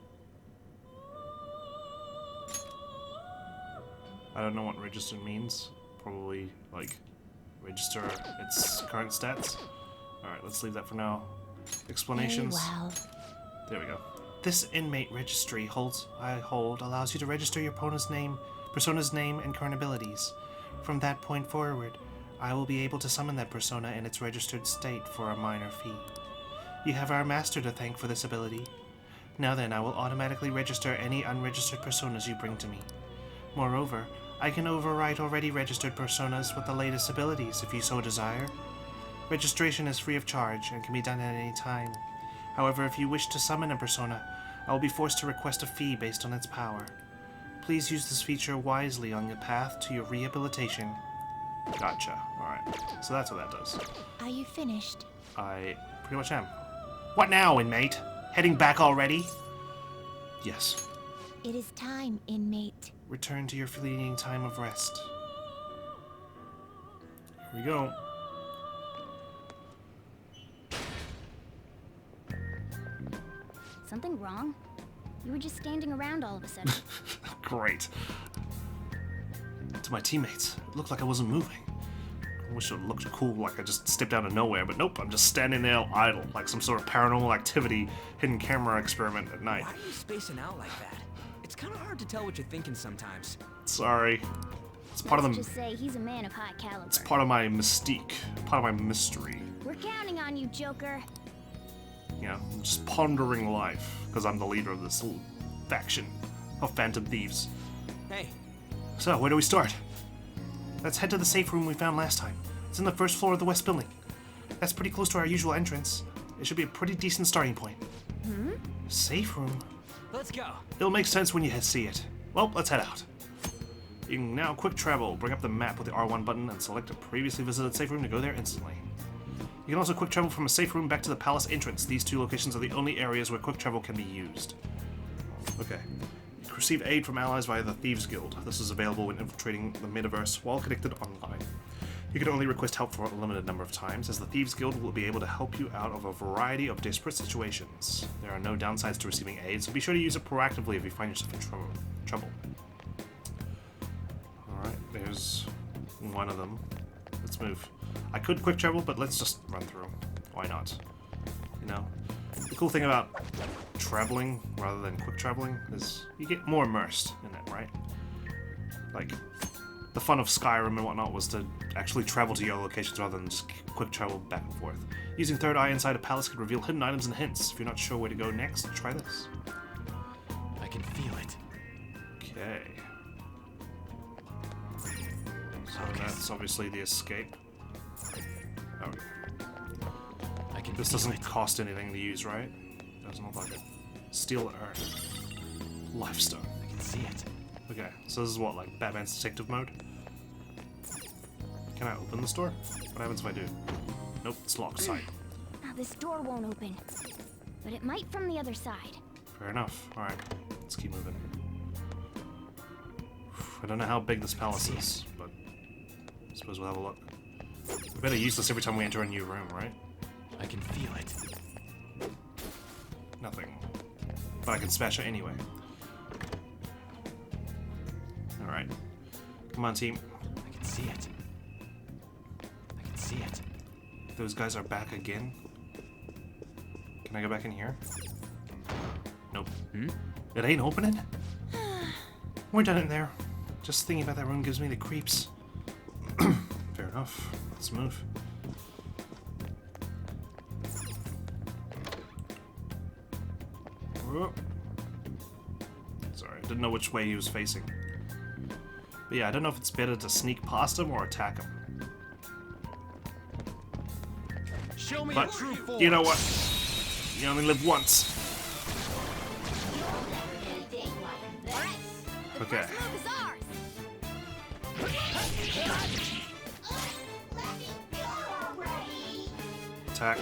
I don't know what register means. Probably, like, register its current stats. Alright, let's leave that for now. Explanations.
Very well.
There we go. This inmate registry I hold allows you to register your persona's name, and current abilities. From that point forward, I will be able to summon that persona in its registered state for a minor fee. You have our master to thank for this ability. Now then, I will automatically register any unregistered personas you bring to me. Moreover, I can overwrite already registered personas with the latest abilities if you so desire. Registration is free of charge and can be done at any time. However, if you wish to summon a persona, I will be forced to request a fee based on its power. Please use this feature wisely on your path to your rehabilitation. Gotcha. Alright. So that's what that does.
Are you finished?
I pretty much am. What now, inmate? Heading back already? Yes.
It is time, inmate.
Return to your fleeting time of rest. Here we go.
Something wrong? You were just standing around all of a sudden.
Great. To my teammates, it looked like I wasn't moving. I wish it looked cool, like I just stepped out of nowhere, but nope, I'm just standing there idle, like some sort of paranormal activity, hidden camera experiment at night.
Why are you spacing out like that? It's kind of hard to tell what you're thinking sometimes.
Sorry. It's part of
Let's
the.
just say he's a man of high caliber.
It's part of my mystique, part of my mystery.
We're counting on you, Joker.
You know, I'm just pondering life, because I'm the leader of this little faction of Phantom Thieves.
Hey,
So, where do we start? Let's head to the safe room we found last time. It's in the first floor of the west building. That's pretty close to our usual entrance. It should be a pretty decent starting point. Safe room?
let's go.
It'll make sense when you see it. Well, let's head out. You can now quick travel. Bring up the map with the R1 button and select a previously visited safe room to go there instantly. You can also quick travel from a safe room back to the palace entrance. These two locations are the only areas where quick travel can be used. Okay. You Receive aid from allies via the Thieves Guild. This is available when infiltrating the Metaverse while connected online. You can only request help for a limited number of times, as the Thieves Guild will be able to help you out of a variety of desperate situations. There are no downsides to receiving aid, so be sure to use it proactively if you find yourself in trouble. Alright, there's one of them. Let's move. I could quick travel, but let's just run through. Why not? You know? The cool thing about traveling rather than quick traveling is you get more immersed in it, right? Like, the fun of Skyrim and whatnot was to actually travel to your locations rather than just quick travel back and forth. Using third eye inside a palace can reveal hidden items and hints. If you're not sure where to go next, try this.
I can feel it.
Okay. So that's obviously the escape. Oh.
I can
This
feel
doesn't
it.
cost anything to use, right? Doesn't look like it. Steal Earn. Lifestone.
I can see it.
Okay, so this is what, like Batman's detective mode? Can I open this door? What happens if I do? Nope, it's locked. Sight.
Now this door won't open, but it might from the other side.
Fair enough. Alright, let's keep moving. I don't know how big this palace is, but I suppose we'll have a look. We better use this every time we enter a new room, right?
I can feel it.
Nothing. But I can smash it anyway. Alright. Come on, team.
I can see it. I can see it.
Those guys are back again. Can I go back in here? Nope. It ain't opening? We're done in there. Just thinking about that room gives me the creeps. Fair enough. Let's move. Whoa. Sorry, I didn't know which way he was facing. But yeah, I don't know if it's better to sneak past him or attack him.
Show me
But,
your true form.
you know what? You only live once. Okay.
First move is ours.
Attack.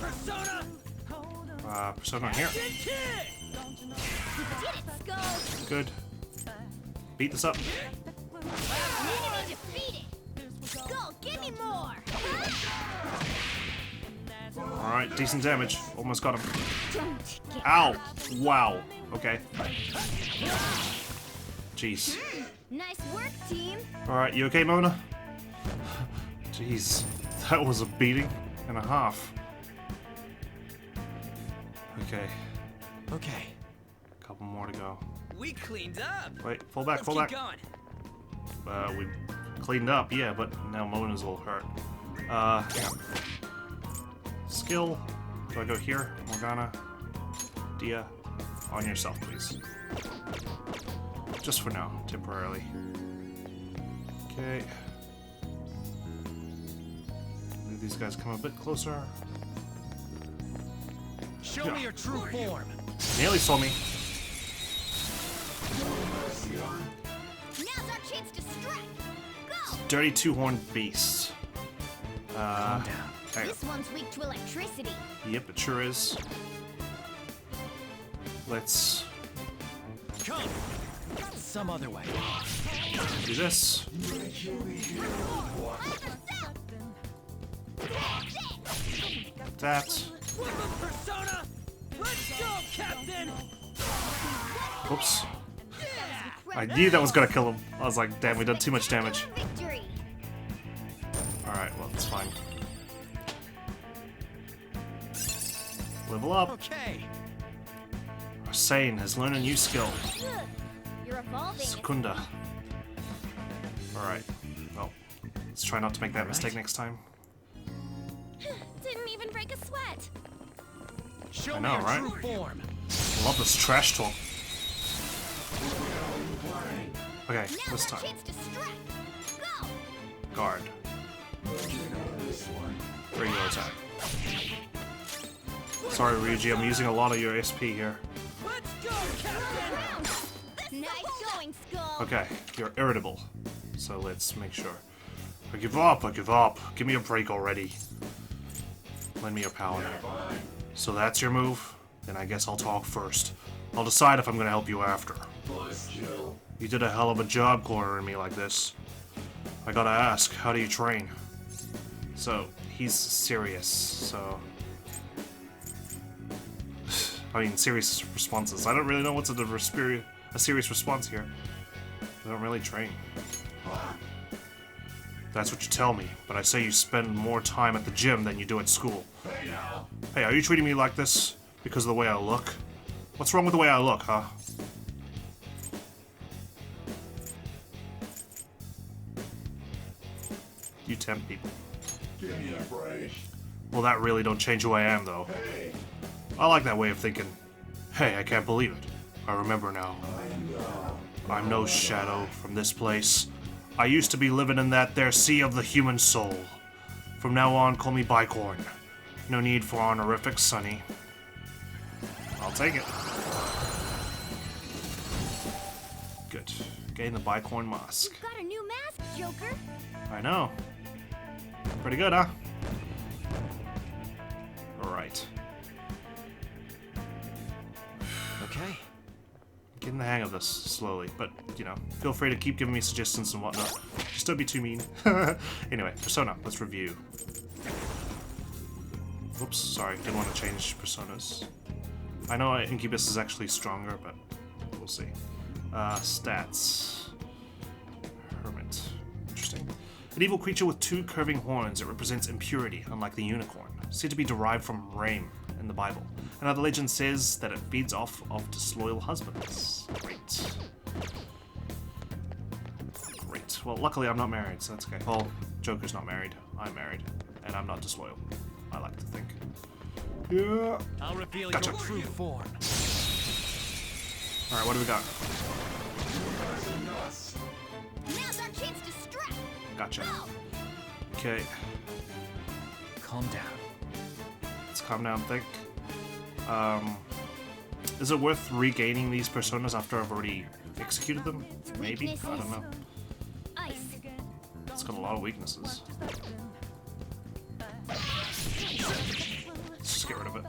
Persona!
Persona here.
Kid!
Did it, Skull?
Good. Beat this up.
Enemy defeated. Skull, give me more.
Alright, decent damage. Almost got him.
Don't get
Ow! Wow. Okay. Jeez.
Nice work, team.
Alright, you okay, Mona? Jeez. That was a beating and a half. Okay.
Okay.
Couple more to go.
We cleaned up.
Wait, fall back,
Let's
fall
keep
back.
going.
We cleaned up, yeah, but now Mona's all hurt. Hang on. Skill. Do I go here? Morgana. Dia. On yourself, please. Just for now, temporarily. Okay. Maybe these guys come a bit closer.
Show me your true form.
Nearly saw me.
Now's our chance to strike. Go.
Dirty two-horned beast.
Calm down.
Hang on.
This one's weak to electricity.
Yep, it sure is. Let's
Come.
Some other way.
do this. That.
Persona! Let's go, Captain!
Oops. I knew that was gonna kill him. I was like, damn, we done too much damage.
Victory.
Alright, well, it's fine. Level up.
Okay.
Sane has learned a new skill.
You're evolving.
Secunda. Alright. Well, let's try not to make that mistake next time.
Didn't even break a sweat.
Show
I
me
know,
your
right?
true form.
I love this trash talk. Okay,
Now's
this
our
time.
chance to strike. Go.
Guard. Regular attack. Sorry, Ryuji, I'm using a lot of your SP here.
Let's go, Captain!
Nice going, Skull.
Okay, you're irritable. So let's make sure. I give up, I give up. Give me a break already. Lend me your power. So that's your move? Then I guess I'll talk first. I'll decide if I'm gonna help you after. You did a hell of a job cornering me like this. I gotta ask, how do you train? So, he's serious, so... I mean, serious responses. I don't really know what's a serious response here. I don't really train. That's what you tell me, but I say you spend more time at the gym than you do at school. Hey, are you treating me like this because of the way I look? What's wrong with the way I look, huh? You tempt people.
Give me a break.
Well, that really don't change who I am, though. I like that way of thinking. Hey, I can't believe it. I remember now. I'm no shadow from this place. I used to be living in that there sea of the human soul. From now on, call me Bicorn. No need for honorifics, Sonny. I'll take it. Good. Gain the Bicorn mask.
You've got a new mask, Joker.
I know. Pretty good, huh? Alright.
Okay.
Getting the hang of this slowly, but, you know, feel free to keep giving me suggestions and whatnot. Just don't be too mean. Anyway, Persona, let's review. Oops, sorry, didn't want to change personas. I know Incubus is actually stronger, but we'll see. Stats. Hermit. Interesting. An evil creature with 2 curving horns. It represents impurity, unlike the unicorn. Said to be derived from Rame in the Bible. Another legend says that it feeds off of disloyal husbands. Great. Great. Well, luckily I'm not married, so that's okay. Well, Joker's not married. I'm married. And I'm not disloyal. I like to think. Yeah.
I'll reveal
Gotcha.
your true form.
Alright, what do we got?
Now's our chance to strike.
Gotcha. Okay.
Calm down.
Let's calm down, think. Is it worth regaining these personas after I've already executed them? Maybe? I don't know.
Ice.
It's got a lot of weaknesses. Let's just get rid of it.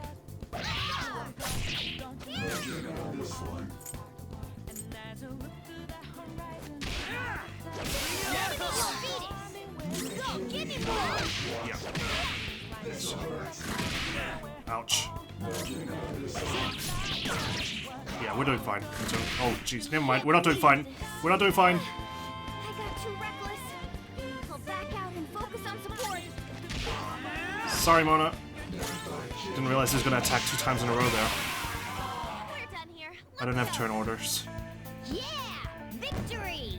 Go, give me more.
Yeah. Ouch. Yeah, we're doing fine. Oh, jeez, never mind. We're not doing fine. We're not doing fine.
I got too reckless. I'll back out and focus on support.
Sorry, Mona. Didn't realize he was going to attack 2 times in a row there.
We're done here.
I don't have turn orders.
Yeah, victory.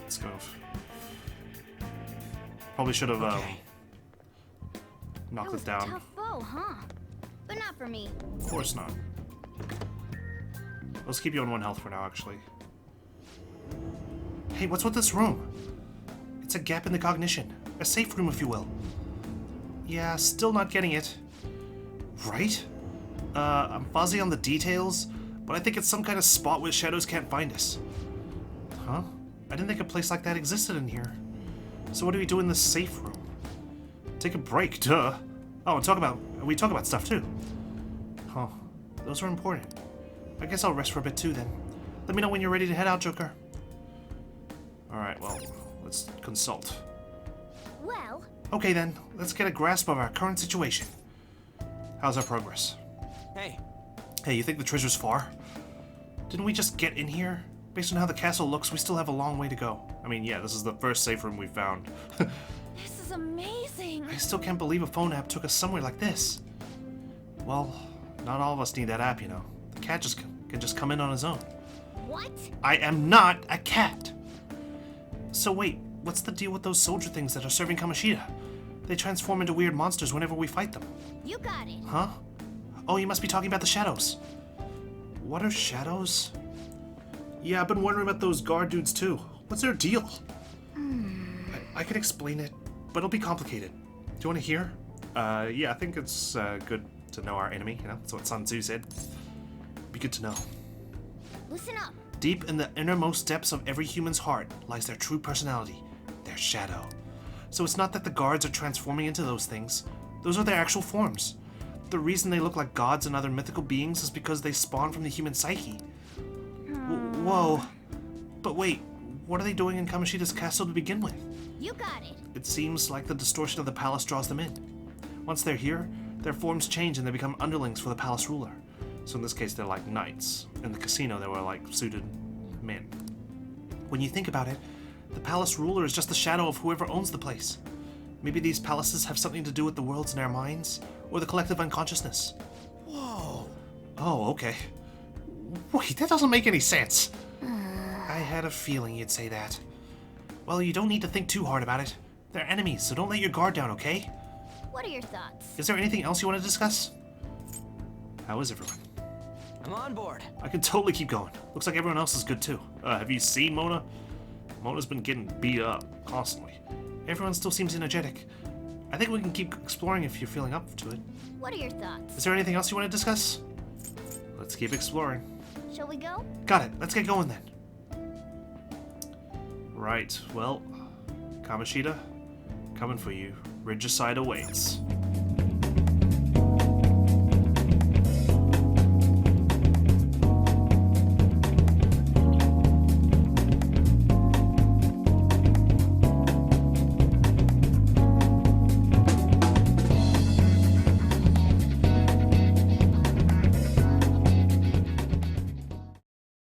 Let's go. Probably should have knocked
That was
it down.
a tough foe, huh? But not for me.
Of course not. Let's keep you on 1 health for now, actually. Hey, what's with this room? It's a gap in the cognition. A safe room, if you will. Yeah, still not getting it. Right? I'm fuzzy on the details, but I think it's some kind of spot where shadows can't find us. Huh? I didn't think a place like that existed in here. So what do we do in this safe room? Take a break, duh. Oh, and we talk about stuff too. Huh. Those are important. I guess I'll rest for a bit too then. Let me know when you're ready to head out, Joker. Alright, well, let's consult.
Well,
Okay then, let's get a grasp of our current situation. How's our progress?
Hey,
Hey, you think the treasure's far? Didn't we just get in here? Based on how the castle looks, we still have a long way to go. I mean, yeah, this is the first safe room we found.
This is amazing.
I still can't believe a phone app took us somewhere like this. Well, not all of us need that app, you know. The cat can just come in on his own.
what?
I am not a cat! So wait, what's the deal with those soldier things that are serving Kamoshida? They transform into weird monsters whenever we fight them.
You got it.
Huh? Oh, you must be talking about the shadows. What are shadows? Yeah, I've been wondering about those guard dudes too. What's their deal? I can explain it, but it'll be complicated. Do you want to hear? Yeah, I think it's good to know our enemy, you know? That's what Sun Tzu said. Be good to know.
Listen up.
Deep in the innermost depths of every human's heart lies their true personality, their shadow. So it's not that the guards are transforming into those things. Those are their actual forms. the reason they look like gods and other mythical beings is because they spawn from the human psyche. Whoa. But wait, what are they doing in Kamoshida's castle to begin with?
You got it.
It seems like the distortion of the palace draws them in. Once they're here, their forms change and they become underlings for the palace ruler. So in this case, they're like knights. In the casino, they were like suited men. When you think about it, the palace ruler is just the shadow of whoever owns the place. Maybe these palaces have something to do with the worlds in our minds, or the collective unconsciousness.
Whoa.
Oh, okay. Wait, that doesn't make any sense. I had a feeling you'd say that. Well, you don't need to think too hard about it. They're enemies, so don't let your guard down, okay?
What are your thoughts?
Is there anything else you want to discuss? How is everyone?
I'm on board.
I can totally keep going. Looks like everyone else is good too. Have you seen Mona? Mona's been getting beat up constantly. Everyone still seems energetic. I think we can keep exploring if you're feeling up to it.
What are your thoughts?
Is there anything else you want to discuss? Let's keep exploring.
Shall we go?
Got it. Let's get going then. Right. Well, Kamoshida, coming for you. Regicide awaits.